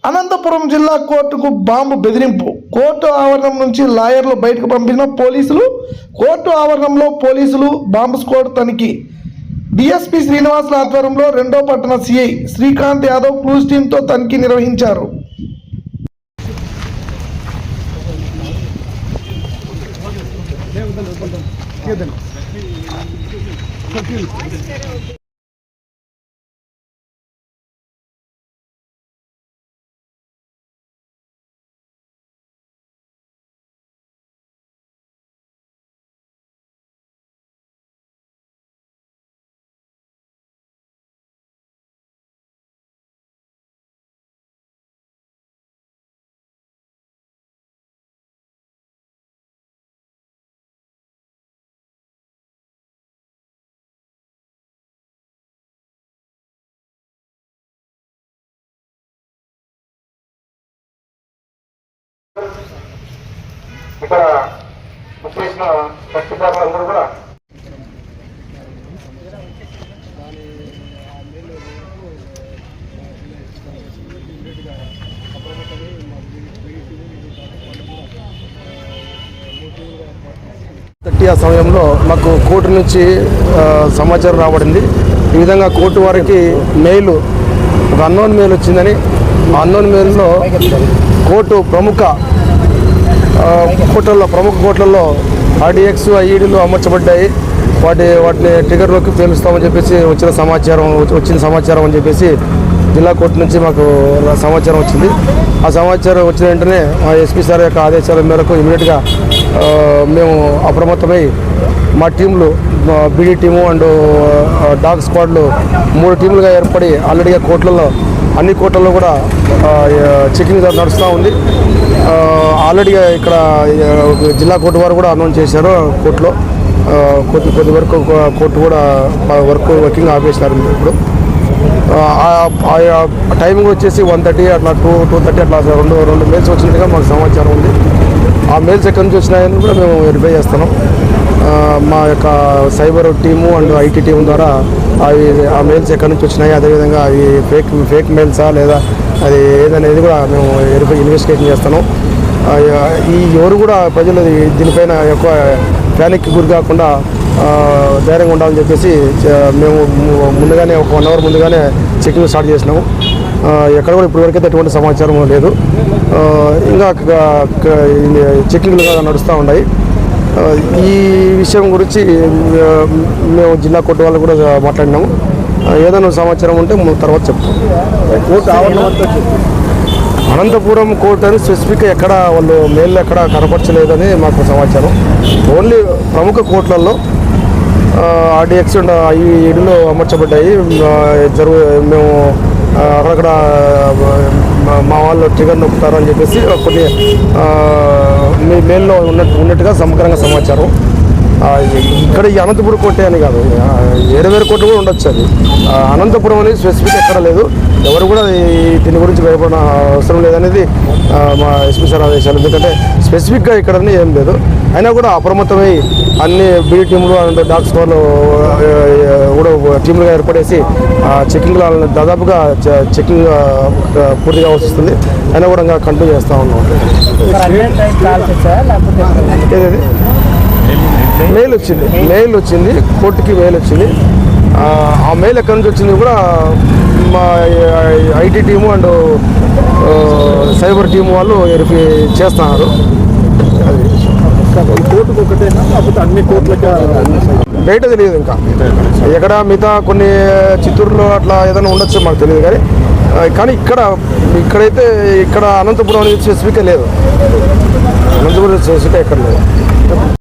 అనంతపురం జిల్లా కోర్టుకు బాంబు బెదిరింపు. కోర్టు ఆవరణం నుంచి లాయర్లు బయటకు పంపిన పోలీసులు. కోర్టు ఆవరణంలో పోలీసులు బాంబు స్క్వాడ్ తనిఖీ. డిఎస్పీ శ్రీనివాసుల ఆధ్వర్యంలో రెండో పట్టణ సిఐ శ్రీకాంత్ యాదవ్ క్లూజ్ టీంతో తనిఖీ నిర్వహించారు. ఇక్కడ వచ్చేసిన పక్షిదారులందరూ కూడా ఆ సమయంలో మాకు కోర్టు నుంచి సమాచారం రాబడింది. ఈ విధంగా కోర్టు వారికి మెయిల్, ఒక అన్నోన్ మెయిల్ వచ్చిందని. ఆ అన్నోన్ మెయిల్లో కోర్టు ప్రముఖ కోట్లలో ఆర్డీఎక్స్ ఐఈడీలు అమర్చబడ్డాయి, వాటిని ట్రిగర్లోకి పేలుస్తామని చెప్పేసి వచ్చిన సమాచారం అని చెప్పేసి జిల్లా కోర్టు నుంచి మాకు సమాచారం వచ్చింది. ఆ సమాచారం వచ్చిన వెంటనే మా ఎస్పీ సార్ యొక్క ఆదేశాల మేరకు ఇమీడియట్గా మేము అప్రమత్తమై మా టీంలు, బీడీ టీము అండ్ డాగ్ స్క్వాడ్లు 3 టీములుగా ఏర్పడి ఆల్రెడీగా అన్ని కోర్టుల్లో కూడా చెకింగ్ నడుస్తూ ఉంది. ఆల్రెడీగా ఇక్కడ జిల్లా కోర్టు వారు కూడా అనౌన్స్ చేశారు. కోర్టులో కొద్ది వరకు కోర్టు కూడా వర్కింగ్ ఆపేసినారు. ఇప్పుడు టైమింగ్ వచ్చేసి 1:30 అట్లా 2:30 అట్లా రెండు మెయిల్స్ వచ్చినట్టుగా మాకు సమాచారం ఉంది. ఆ మెయిల్స్ ఎక్కడి నుంచి వచ్చినాయని కూడా మేము వెరిఫై చేస్తున్నాం. మా యొక్క cyber team and IT team ద్వారా ఆ మెయిల్స్ ఎక్కడి నుంచి వచ్చినాయి, అదేవిధంగా అవి ఫేక్ మెయిల్సా లేదా అది ఏదనేది కూడా మేము ఇన్వెస్టిగేషన్ చేస్తున్నాం. ఎవరు కూడా ప్రజలు దీనిపైన ఎక్కువ ప్యానిక్కి గురి కాకుండా ధైర్యంగా ఉండాలని చెప్పేసి మేము ముందుగానే ఒక 1 అవర్ ముందుగానే చెకింగ్ స్టార్ట్ చేసినాము. ఎక్కడ కూడా ఇప్పటివరకైతే ఎటువంటి సమాచారం లేదు. ఇంకా చెకింగ్లు నడుస్తూ ఉన్నాయి. ఈ విషయం గురించి మేము జిల్లా కోర్టు వాళ్ళు కూడా మాట్లాడినాము. ఏదైనా సమాచారం ఉంటే తర్వాత చెప్తాం. కోర్టు ఆవరణంతో అనంతపురం కోర్టు అని స్పెసిఫిక్గా ఎక్కడ వాళ్ళు మెయిల్ ఎక్కడ కనపరచలేదని మాకు సమాచారం. ఓన్లీ ప్రముఖ కోర్టులలో ఆర్డీఎక్స్ అండ్ ఐఈడీలు అమర్చబడ్డాయి. మేము అక్కడక్కడ మా వాళ్ళు ట్రిగర్ నొక్కుతారు అని చెప్పేసి కొన్ని మీ మెయిల్లో ఉన్నట్టుగా సమగ్రంగా సమాచారం. ఇక్కడ ఈ అనంతపురం కోర్టే అని కాదు, వేరే కోర్టు కూడా ఉండొచ్చు. అది అనంతపురం అనేది స్పెసిఫిక్ ఎక్కడ లేదు. ఎవరు కూడా దీని గురించి భయపడిన అవసరం లేదనేది మా ఎస్పీ సార్ ఆదేశాలు. ఎందుకంటే స్పెసిఫిక్గా ఇక్కడ ఏం లేదు. అయినా కూడా అప్రమత్తమై అన్ని బీడీ టీములు అండ్ డాగ్ స్క్వాడ్లు కూడా టీములుగా ఏర్పడేసి చెకింగ్లో దాదాపుగా చెకింగ్ పూర్తిగా వస్తుంది. అయినా కూడా ఇంకా కంటిన్యూ చేస్తూ ఉన్నాం. మెయిల్ వచ్చింది కోర్టుకి మెయిల్ వచ్చింది. ఆ మెయిల్ ఎక్కడి నుంచి వచ్చింది కూడా మా IT team and cyber team వాళ్ళు వెరిఫై చేస్తున్నారు. కోర్టుకు ఒకటేనా లేకపోతే అన్ని కోర్టులకి బయట తెలియదు. ఇంకా ఎక్కడ మిగతా కొన్ని చిత్తూరులో అట్లా ఏదైనా ఉండొచ్చు, మాకు తెలియదు. కానీ ఇక్కడైతే ఇక్కడ అనంతపురం అనేది స్పెసిఫిక్గా లేదు. అనంతపురం స్పెసిఫిక్గా ఎక్కడ లేదు.